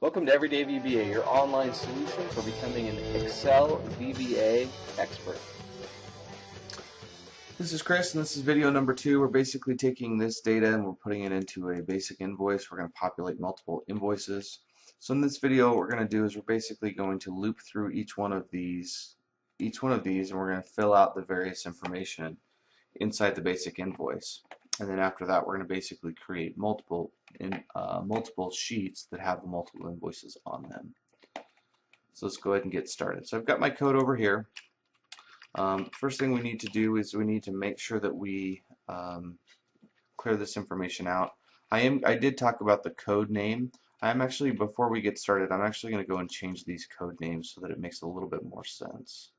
Welcome to Everyday VBA, your online solution for becoming an Excel VBA expert. This is Chris, and this is video number 2. We're basically taking this data and we're putting it into a basic invoice. We're going to populate multiple invoices. So in this video, what we're going to do is we're basically going to loop through each one of these, and we're going to fill out the various information inside the basic invoice. And then after that, we're going to basically create multiple sheets that have the multiple invoices on them. So let's go ahead and get started. So I've got my code over here. First thing we need to do is we need to make sure that we clear this information out. I did talk about the code name. Before we get started, I'm actually going to go and change these code names so that it makes a little bit more sense.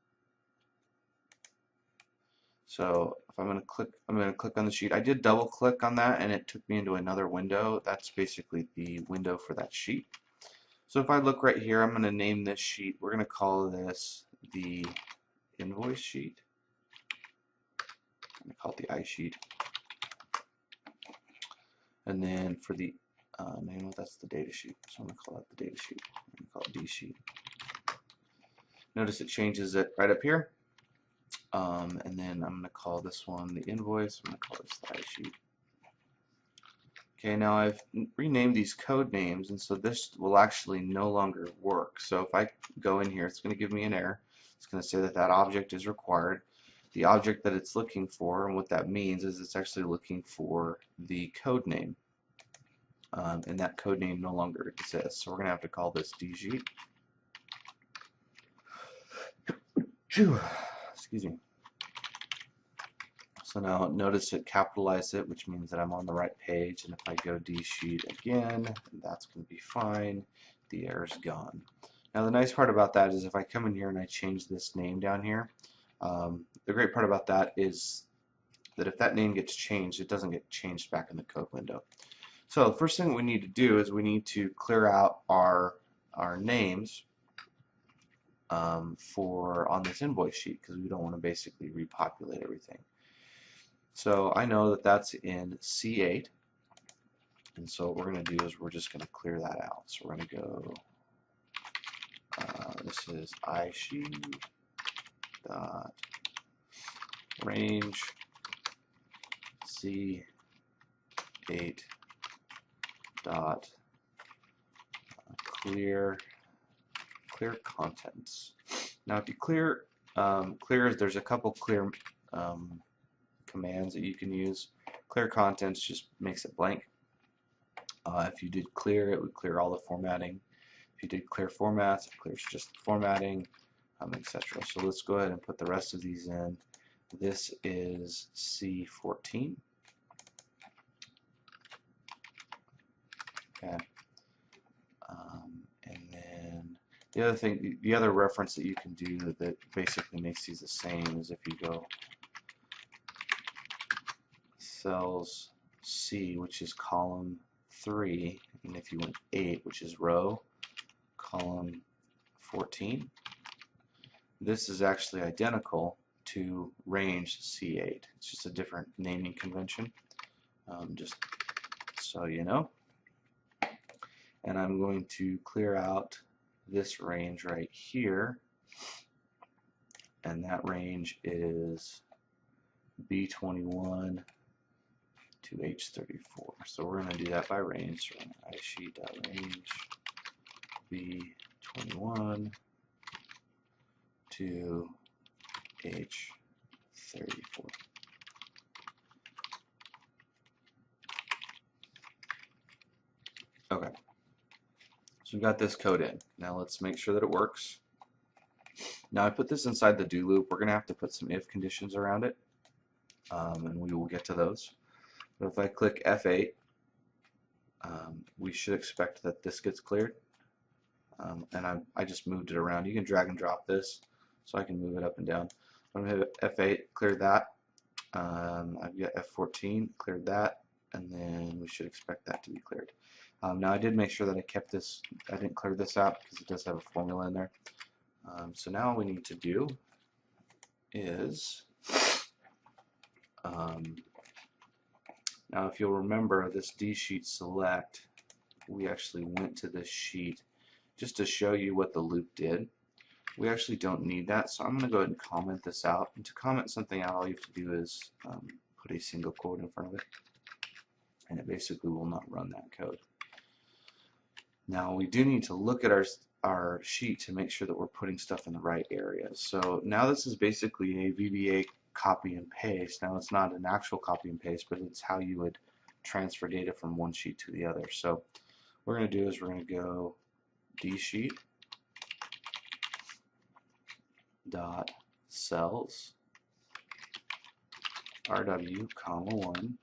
So if I'm going to click on the sheet. I did double click on that and it took me into another window. That's basically the window for that sheet. So if I look right here, I'm going to name this sheet. We're going to call this the invoice sheet. I'm going to call it the I sheet. And then for the name, that's the data sheet. So I'm going to call that the data sheet. I'm going to call it D sheet. Notice it changes it right up here. And then I'm going to call this one the invoice. I'm going to call this the I sheet. Okay, now I've renamed these code names, and so this will actually no longer work. So if I go in here, it's going to give me an error. It's going to say that that object is required. The object that it's looking for, and what that means is it's actually looking for the code name. And that code name no longer exists. So we're going to have to call this D sheet. Excuse me. So now notice it capitalized it, which means that I'm on the right page, and if I go D sheet again, that's going to be fine. The error's gone. Now the nice part about that is if I come in here and I change this name down here, the great part about that is that if that name gets changed, it doesn't get changed back in the code window. So the first thing we need to do is we need to clear out our names on this invoice sheet, because we don't want to basically repopulate everything. So I know that that's in C8, and so what we're going to do is we're just going to clear that out. So we're going to go, this is I sheet dot range C8 dot clear contents. Now if you clear there's a couple clear commands that you can use. Clear contents just makes it blank. If you did clear, it would clear all the formatting. If you did clear formats, it clears just the formatting, etc. So let's go ahead and put the rest of these in. This is C14. Okay. And then the other reference that you can do that basically makes these the same is if you go cells C, which is column 3, and if you went 8, which is row, column 14. This is actually identical to range C8. It's just a different naming convention, just so you know. And I'm going to clear out this range right here, and that range is B21 to H34. So we're going to do that by range. So we're going to isheet.range B21 to H34. Okay. So we've got this code in. Now let's make sure that it works. Now I put this inside the do loop. We're going to have to put some if conditions around it, and we will get to those. But if I click F8, we should expect that this gets cleared. And I just moved it around. You can drag and drop this, so I can move it up and down. I'm going to hit F8, cleared that. I've got F14, cleared that, and then we should expect that to be cleared. Now I did make sure that I kept this, I didn't clear this out because it does have a formula in there. So now all we need to do is now if you'll remember this D sheet select, we actually went to this sheet just to show you what the loop did. We actually don't need that, so I'm going to go ahead and comment this out. And to comment something out, all you have to do is put a single quote in front of it, and it basically will not run that code. Now we do need to look at our sheet to make sure that we're putting stuff in the right areas. So now this is basically a VBA copy and paste. Now it's not an actual copy and paste, but it's how you would transfer data from one sheet to the other. So what we're going to do is we're going to go dsheet dot cells rw comma 1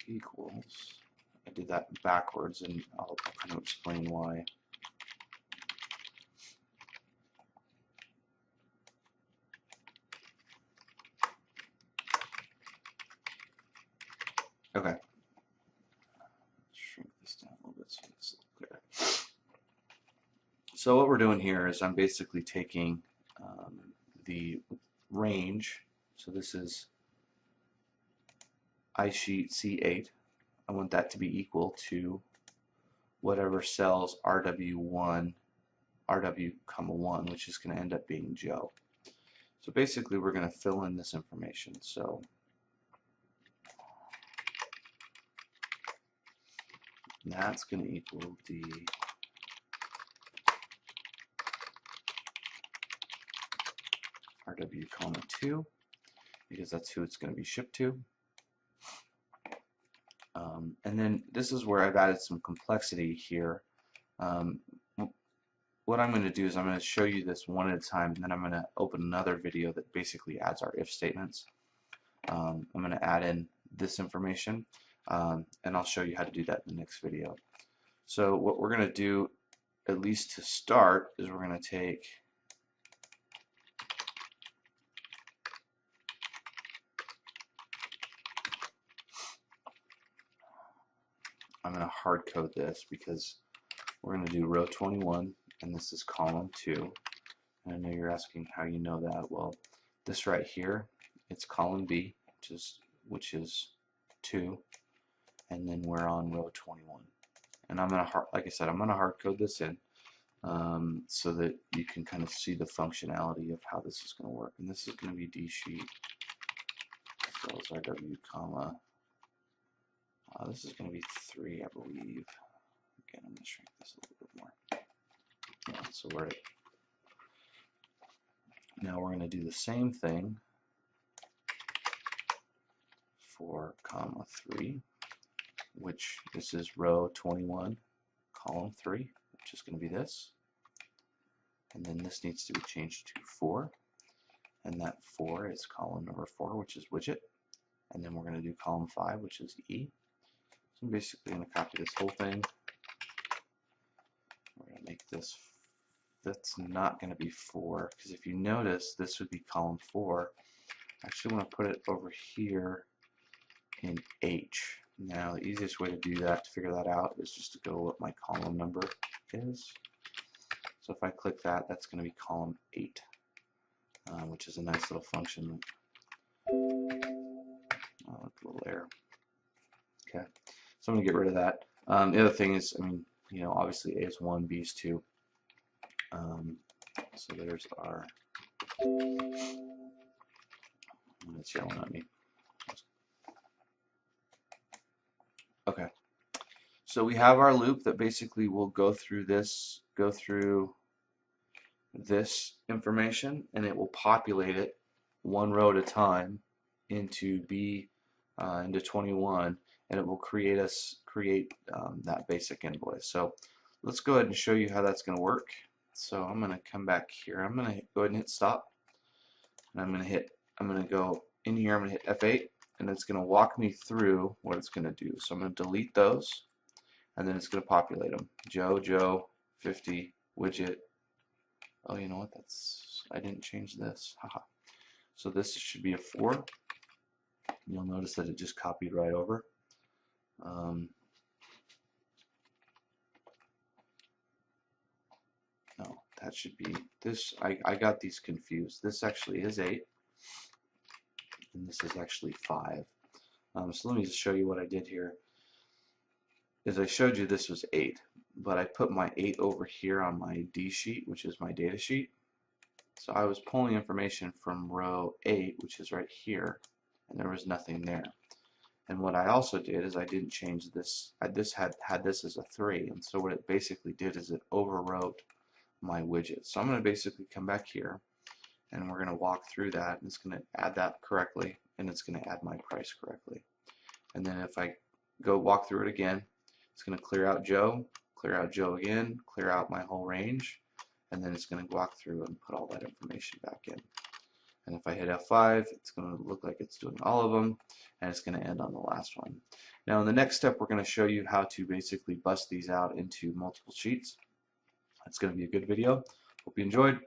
equals, I did that backwards and I'll kind of explain why. Okay. Shrink this down a little bit so it's a little clearer. So what we're doing here is I'm basically taking the range, so this is iSheet C8. I want that to be equal to whatever cells RW1, RW, 1, which is going to end up being Joe. So basically we're going to fill in this information. So that's going to equal the RW, 2, because that's who it's going to be shipped to. And then this is where I've added some complexity here. What I'm going to do is I'm going to show you this one at a time, and then I'm going to open another video that basically adds our if statements. I'm going to add in this information, and I'll show you how to do that in the next video. So what we're going to do, at least to start, is we're going to take I'm going to hard code this because we're going to do row 21 and this is column 2. And I know you're asking how you know that. Well, this right here, it's column B, which is 2, and then we're on row 21. And I'm going to, like I said, I'm going to hard code this in so that you can kind of see the functionality of how this is going to work. And this is going to be dsheet cells rw comma. This is going to be 3, I believe. Again, I'm going to shrink this a little bit more. Yeah, so we're at, now we're going to do the same thing for comma 3, which this is row 21, column 3, which is going to be this. And then this needs to be changed to 4. And that 4 is column number 4, which is widget. And then we're going to do column 5, which is E. So I'm basically going to copy this whole thing. We're going to make this, that's not going to be 4, because if you notice, this would be column 4. I actually want to put it over here in H. Now, the easiest way to do that, to figure that out, is just to go what my column number is. So if I click that, that's going to be column 8, which is a nice little function. Oh, look, a little error. Okay. So I'm going to get rid of that. The other thing is, I mean, you know, obviously A is 1, B is 2. So there's our, it's yelling at me. Okay. So we have our loop that basically will go through this information, and it will populate it one row at a time into B, into 21. And it will create that basic invoice. So let's go ahead and show you how that's going to work. So I'm going to come back here. I'm going to go ahead and hit stop. And I'm going to go in here. I'm going to hit F8, and it's going to walk me through what it's going to do. So I'm going to delete those, and then it's going to populate them. Joe, 50, widget. Oh, you know what? I didn't change this. Haha. So this should be a 4. You'll notice that it just copied right over. No, that should be this. I got these confused. This actually is 8, and this is actually 5. So let me just show you what I did here. As I showed you, this was 8, but I put my 8 over here on my D sheet, which is my data sheet. So I was pulling information from row 8, which is right here, and there was nothing there. And what I also did is I didn't change this. I just had this as a 3, and so what it basically did is it overwrote my widget. So I'm going to basically come back here, and we're going to walk through that, and it's going to add that correctly, and it's going to add my price correctly. And then if I go walk through it again, it's going to clear out Joe again, clear out my whole range, and then it's going to walk through and put all that information back in. And if I hit F5, it's going to look like it's doing all of them, and it's going to end on the last one. Now in the next step, we're going to show you how to basically bust these out into multiple sheets. It's going to be a good video. Hope you enjoyed.